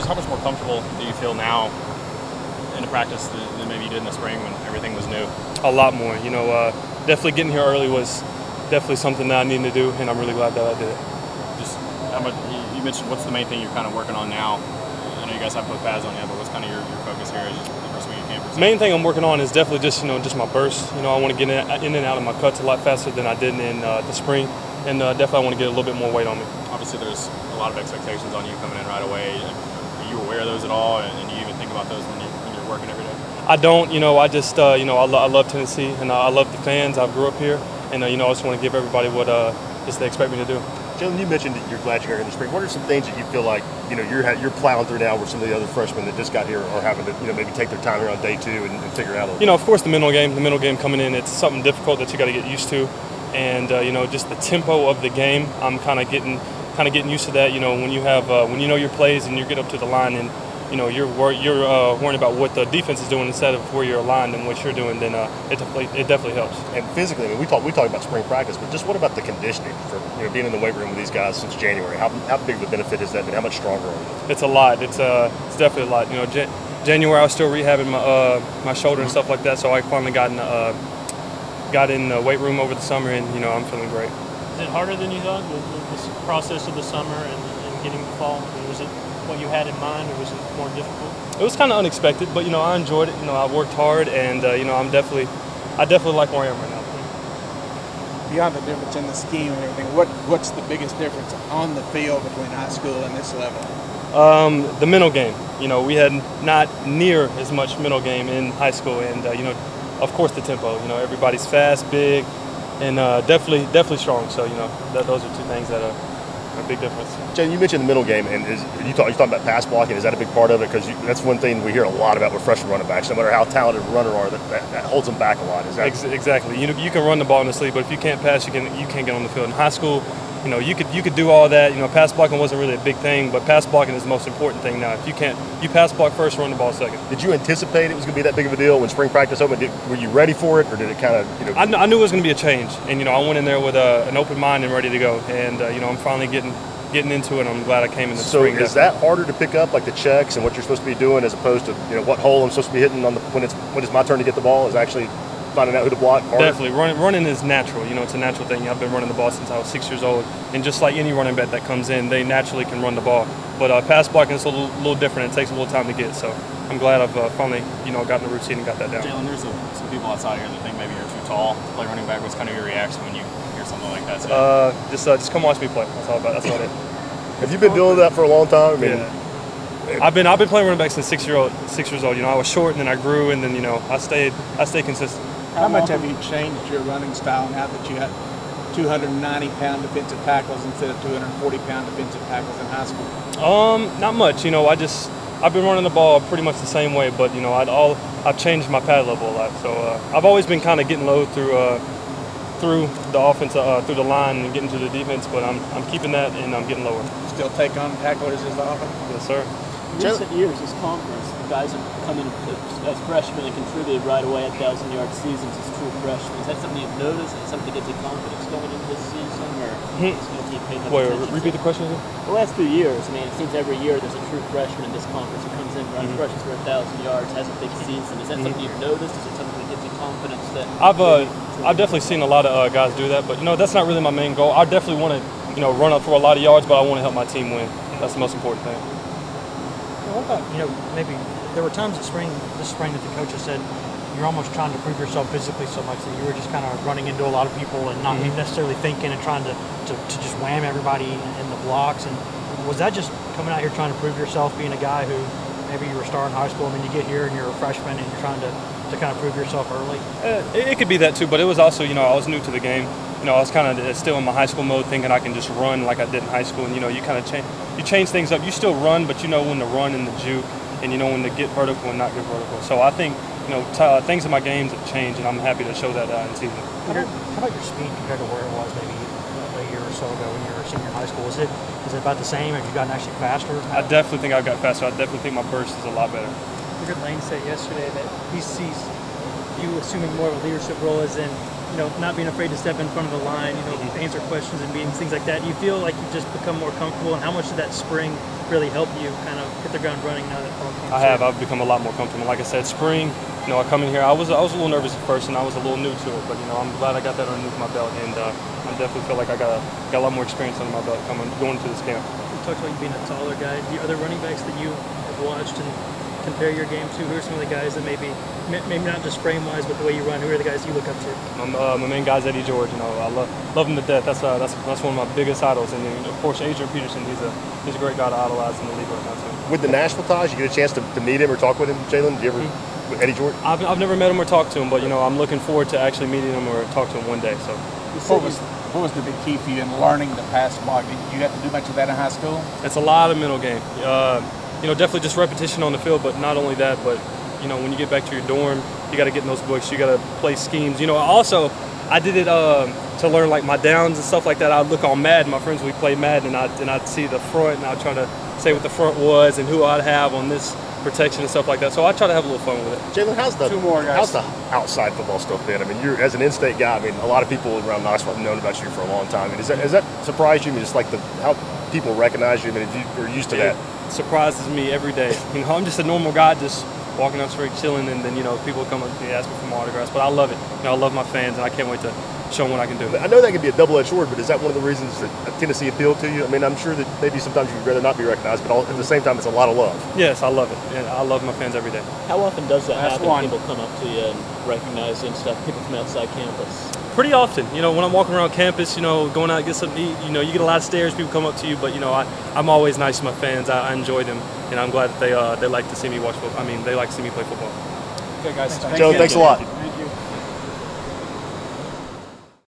just how much more comfortable do you feel now in the practice than maybe you did in the spring when everything was new? A lot more. Definitely getting here early was definitely something that I needed to do, and I'm really glad that I did it. Just how much you mentioned. What's the main thing you're kind of working on now? I know you guys have put pads on yet, but what's kind of your focus here as the first week of camp? Main thing I'm working on is definitely just my burst. I want to get in and out of my cuts a lot faster than I did in the spring, and definitely I want to get a little bit more weight on me. Obviously, there's a lot of expectations on you coming in right away. Are you aware of those at all, and do you even think about those when you're working every day? I don't. I just I love Tennessee, and I love the fans. I grew up here, and I just want to give everybody what just they expect me to do. Jalen, you mentioned that you're glad you're here in the spring. What are some things that you feel like you're plowing through now, where some of the other freshmen that just got here are having to maybe take their time here on day 2 and figure it out a little? Of course, the mental game coming in, it's something difficult that you got to get used to, and just the tempo of the game. I'm kind of getting used to that. When you have when you know your plays and you get up to the line and you're worrying about what the defense is doing instead of where you're aligned and what you're doing, then it definitely helps. And physically, we talk about spring practice, but just what about the conditioning for being in the weight room with these guys since January? How big of a benefit is that, and how much stronger are you? It's a lot. It's definitely a lot. January I was still rehabbing my shoulder and stuff like that, so I finally got in the weight room over the summer, and I'm feeling great. Is it harder than you thought, this process of the summer and getting the fall? Was it what you had in mind, or was it more difficult? It was kind of unexpected, but I enjoyed it. I worked hard, and I definitely like where I am right now. Beyond the difference in the scheme and everything, what's the biggest difference on the field between high school and this level? The mental game. We had not near as much mental game in high school, and of course the tempo. Everybody's fast, big, and definitely strong. So those are two things that are a big difference. Jen, you mentioned the middle game, and you're talking about pass blocking. Is that a big part of it? Because that's one thing we hear a lot about with freshman running backs. No matter how talented a runner are, that holds them back a lot. Is that exactly? You can run the ball in the sleeve, but if you can't pass, you can't get on the field. In high school, you could do all that. Pass blocking wasn't really a big thing, but pass blocking is the most important thing now. If you pass block first, run the ball second. Did you anticipate it was going to be that big of a deal when spring practice opened? Were you ready for it, or did it kind of? I knew it was going to be a change, and I went in there with an open mind and ready to go. And I'm finally getting into it. I'm glad I came in the spring. So is that harder to pick up, like the checks and what you're supposed to be doing, as opposed to what hole I'm supposed to be hitting on when it's my turn to get the ball? Is actually finding out who to block harder? Definitely. Running is natural. It's a natural thing. I've been running the ball since I was 6 years old, and just like any running back that comes in, they naturally can run the ball. But pass blocking is a little different. It takes a little time to get. So I'm glad I've finally gotten the routine and got that down. Jalen, there's some people outside here that think maybe you're too tall to play running back. What's kind of your reaction when you hear something like that? Just come watch me play. That's all about it. Have you been doing that for a long time? I've been playing running back since 6 years old. I was short, and then I grew, and then I stayed consistent. How much have you changed your running style now that you got 290-pound defensive tackles instead of 240-pound defensive tackles in high school? Not much. I've been running the ball pretty much the same way, but I've changed my pad level a lot. So I've always been kind of getting low through the offense, through the line, and getting to the defense, but I'm keeping that, and I'm getting lower. Still take on tacklers as often? Yes, sir. In recent years, this conference, the guys have come in as freshmen and contributed right away at 1,000-yard seasons as true freshmen. Is that something you've noticed? Is that something that gives you confidence going into this season, or just going to keep paying attention? Repeat the question again? The last few years, it seems every year there's a true freshman in this conference who comes in, runs rushes for 1,000 yards, has a big season. Is that something you've noticed? Is it something that gives you confidence that? I've definitely seen a lot of guys do that, but that's not really my main goal. I definitely want to run up for a lot of yards, but I want to help my team win. That's the most important thing. What about maybe there were times this spring that the coaches said you're almost trying to prove yourself physically so much that you were just kind of running into a lot of people and not necessarily thinking and trying to just wham everybody in the blocks. And was that just coming out here trying to prove yourself, being a guy who maybe you were starting high school and then you get here and you're a freshman and you're trying to kind of prove yourself early? It could be that too, but it was also I was new to the game. I was kind of still in my high school mode, thinking I can just run like I did in high school. And you kind of change things up. You still run, but you know when to run and the juke, and you know when to get vertical and not get vertical. So I think things in my games have changed, and I'm happy to show that in season. How about your speed compared to where it was maybe a year or so ago when you were a senior in high school? Is it about the same? Have you gotten actually faster? I definitely think I've got faster. I definitely think my burst is a lot better. Lane said yesterday that he sees you assuming more of a leadership role as in not being afraid to step in front of the line, answer questions in meetings, things like that. Do you feel like you've just become more comfortable, and how much did that spring really help you kind of hit the ground running now that fall comes? I've become a lot more comfortable. Like I said, spring, I come in here, I was a little nervous at first, and I was a little new to it, but I'm glad I got that underneath my belt, and I definitely feel like I got a lot more experience under my belt going into this camp. You talked about you being a taller guy. Are there running backs that you have watched and compare your game to? Who are some of the guys that maybe not just frame-wise, but the way you run? Who are the guys you look up to? My main guy's Eddie George. I love him to death. That's one of my biggest idols. And then, of course, Adrian Peterson. He's a great guy to idolize in the league right now too. With the Nashville ties, you get a chance to meet him or talk with him, Jalen? Do you ever with Eddie George? I've never met him or talked to him, but I'm looking forward to actually meeting him or talk to him one day. So. What was the big key for you in learning the pass block? Did you have to do much of that in high school? It's a lot of mental game. Definitely just repetition on the field, but not only that, but when you get back to your dorm, you got to get in those books. You got to play schemes. Also, I did it to learn like my downs and stuff like that. I'd look on Madden. My friends would play Madden, and I'd see the front, and I'd try to say what the front was and who I'd have on this protection and stuff like that. So I try to have a little fun with it. Jalen, how's the outside football stuff been? I mean, you're as an in-state guy. I mean, a lot of people around Knoxville have known about you for a long time. And has that surprised you? I mean, just like how people recognize you. I mean, you're used to that. Surprises me every day. I'm just a normal guy, just walking up straight, chilling, and then people come up to me, ask me for my autographs. But I love it. I love my fans, and I can't wait to show them what I can do. I know that can be a double-edged sword, but is that one of the reasons that Tennessee appealed to you? I mean, I'm sure that maybe sometimes you'd rather not be recognized, but at the same time, it's a lot of love. Yes, I love it, and I love my fans every day. How often does that happen? People come up to you and recognize you and stuff. People from outside campus. Pretty often, when I'm walking around campus, going out to get something to eat, you get a lot of stares. People come up to you, but I'm always nice to my fans. I enjoy them, and I'm glad that they like to see me watch football. I mean, they like to see me play football. Okay, guys. Joe, thanks a lot.